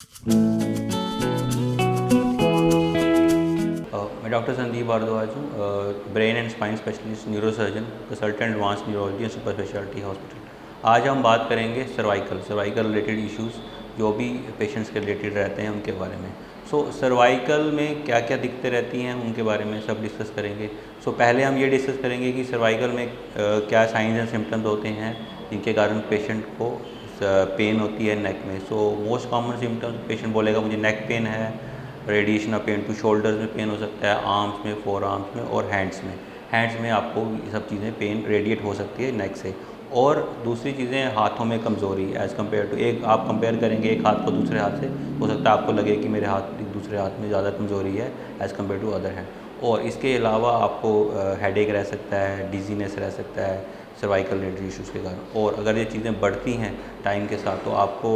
मैं डॉक्टर संदीप भारद्वाज हूँ, brain and spine specialist, neurosurgeon, consultant advance neurology and super speciality hospital. आज हम बात करेंगे सर्वाइकल रिलेटेड इश्यूज़ जो भी पेशेंट्स के रिलेटेड रहते हैं उनके बारे में। सर्वाइकल में क्या क्या दिक्कतें रहती हैं उनके बारे में सब डिस्कस करेंगे। पहले हम ये डिस्कस करेंगे कि सर्वाइकल में क्या साइंस एंड सिम्टम्स होते हैं जिनके कारण पेशेंट को पेन होती है नेक में। मोस्ट कॉमन सिम्टम्स, पेशेंट बोलेगा मुझे नेक पेन है, radiation of pain to shoulders में पेन हो सकता है, आर्म्स में, फोर आर्म्स में और हैंड्स में आपको ये सब चीज़ें पेन रेडिएट हो सकती है नेक से। और दूसरी चीज़ें हाथों में कमज़ोरी एज़ कम्पेयर टू, एक आप कंपेयर करेंगे एक हाथ को दूसरे हाथ से, हो सकता है आपको लगे कि मेरे दूसरे हाथ में ज़्यादा कमज़ोरी है as compared to other hand. और इसके अलावा आपको हेडेक रह सकता है, डिजीनेस रह सकता है सर्वाइकल रिलेटेड इश्यूज़ के कारण। और अगर ये चीज़ें बढ़ती हैं टाइम के साथ तो आपको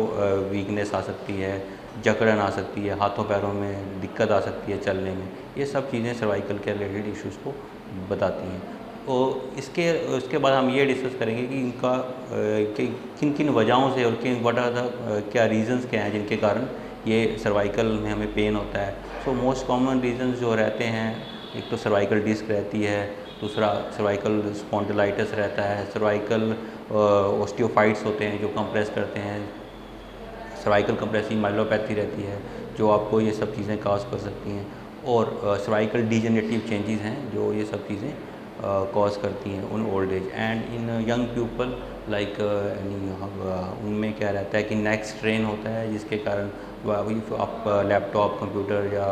वीकनेस आ सकती है, जकड़न आ सकती है, हाथों पैरों में दिक्कत आ सकती है चलने में। ये सब चीज़ें सर्वाइकल के रिलेटेड इश्यूज़ को बताती हैं। तो उसके बाद हम ये डिस्कस करेंगे कि इनका किन किन वजहों से और व्हाट आर द क्या रीज़न्स क्या हैं जिनके कारण ये सर्वाइकल में हमें पेन होता है। मोस्ट कॉमन रीज़न्स जो रहते हैं, एक तो सर्वाइकल डिस्क रहती है, दूसरा सर्वाइकल स्पॉन्डिलाइटिस रहता है, सर्वाइकल ऑस्टियोफाइट्स होते हैं जो कंप्रेस करते हैं, सर्वाइकल कंप्रेसिव माइलोपैथी रहती है जो आपको ये सब चीज़ें काज कर सकती हैं। और सर्वाइकल डिजेनरेटिव चेंजेस हैं जो ये सब चीज़ें कॉज करती हैं उन old age and in young people like उनमें क्या रहता है कि नेक स्ट्रेन होता है जिसके कारण आप लैपटॉप, कंप्यूटर या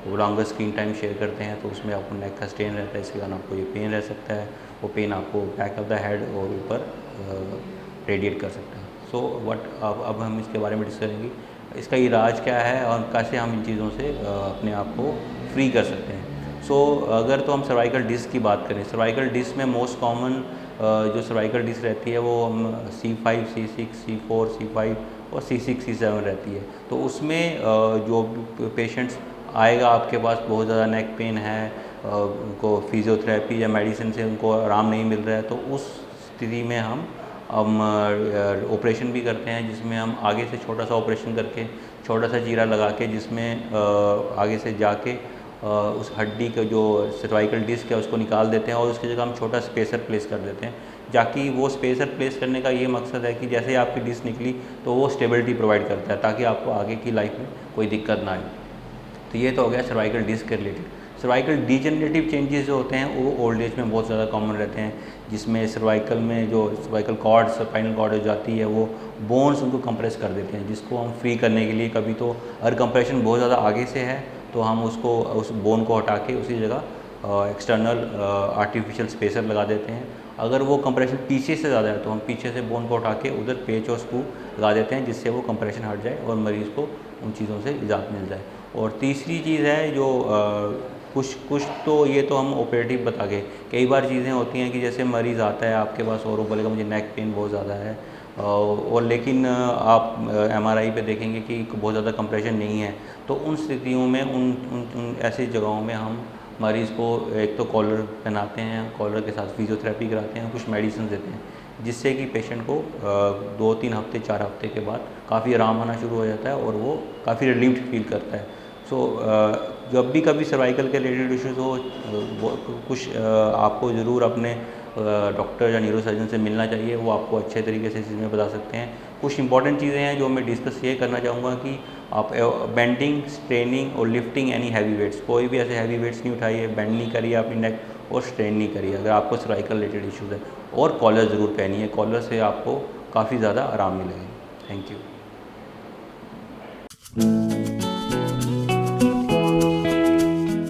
लॉन्गर स्क्रीन टाइम शेयर करते हैं तो उसमें आपको नेक का स्ट्रेन रहता है, इसके कारण आपको ये पेन रह सकता है। वो पेन आपको बैक ऑफ द हेड और ऊपर रेडिएट कर सकता है। अब हम इसके बारे में डिस्कस करेंगे, इसका इलाज क्या है और कैसे हम इन चीज़ों से अपने आप को फ्री कर सकते हैं। अगर तो हम सर्वाइकल डिस्क की बात करें, सर्वाइकल डिस्क में मोस्ट कॉमन जो सर्वाइकल डिस्क रहती है वो हम C5, C6, C4, C5 और C6, C7 रहती है। तो उसमें जो पेशेंट्स आएगा आपके पास, बहुत ज़्यादा नेक पेन है, उनको फिजियोथेरेपी या मेडिसिन से उनको आराम नहीं मिल रहा है, तो उस स्थिति में हम ऑपरेशन भी करते हैं जिसमें हम आगे से छोटा सा ऑपरेशन करके छोटा सा चीरा लगा के जिसमें आगे से जाके उस हड्डी का जो सर्वाइकल डिस्क है उसको निकाल देते हैं और उसकी जगह हम छोटा स्पेसर प्लेस कर देते हैं। जाकि वो स्पेसर प्लेस करने का ये मकसद है कि जैसे ही आपकी डिस्क निकली तो वो स्टेबिलिटी प्रोवाइड करता है ताकि आपको आगे की लाइफ में कोई दिक्कत ना आए। तो ये तो हो गया सर्वाइकल डिस्क के रिलेटेड। सर्वाइकल डिजेनरेटिव चेंजेस जो होते हैं वो ओल्ड एज में बहुत ज़्यादा कॉमन रहते हैं, जिसमें सर्वाइकल में जो सर्वाइकल कॉर्ड, स्पाइनल कॉर्ड हो जाती है वो बोन्स उनको कंप्रेस कर देते हैं, जिसको हम फ्री करने के लिए कभी तो अगर कंप्रेशन बहुत ज़्यादा आगे से है तो हम उसको उस बोन को हटा के उसी जगह एक्सटर्नल आर्टिफिशियल स्पेसर लगा देते हैं। अगर वो कंप्रेशन पीछे से ज़्यादा है तो हम पीछे से बोन को हटा के उधर पेच और स्क्रू लगा देते हैं जिससे वो कंप्रेशन हट जाए और मरीज़ को उन चीज़ों से निजात मिल जाए। और तीसरी चीज़ है जो कुछ तो ये तो हम ऑपरेटिव बता गए, कई बार चीज़ें होती हैं कि जैसे मरीज़ आता है आपके पास और वो बोलेगा मुझे नेक पेन बहुत ज़्यादा है और लेकिन आप MRI पे देखेंगे कि बहुत ज़्यादा कंप्रेशन नहीं है, तो उन स्थितियों में उन ऐसी जगहों में हम मरीज़ को एक तो कॉलर पहनाते हैं, कॉलर के साथ फिजियोथेरेपी कराते हैं, कुछ मेडिसिन देते हैं जिससे कि पेशेंट को 2-3 हफ्ते 4 हफ्ते के बाद काफ़ी आराम आना शुरू हो जाता है और वो काफ़ी रिलीव्ड फील करता है। जब भी कभी सर्वाइकल के रिलेटेड इश्यूज़ हो कुछ आपको ज़रूर अपने डॉक्टर या न्यूरोसर्जन से मिलना चाहिए, वो आपको अच्छे तरीके से इस चीज़ में बता सकते हैं। कुछ इंपॉर्टेंट चीज़ें हैं जो मैं डिस्कस ये करना चाहूँगा कि आप बेंडिंग, स्ट्रेनिंग और लिफ्टिंग एनी हैवी वेट्स, कोई भी ऐसे हैवी वेट्स नहीं उठाइए, बेंड नहीं करिए अपनी नेक और स्ट्रेन नहीं करिए अगर आपको सर्वाइकल रिलेटेड इश्यूज़ है। और कॉलर ज़रूर पहनिए, कॉलर से आपको काफ़ी ज़्यादा आराम मिलेगा। Thank you.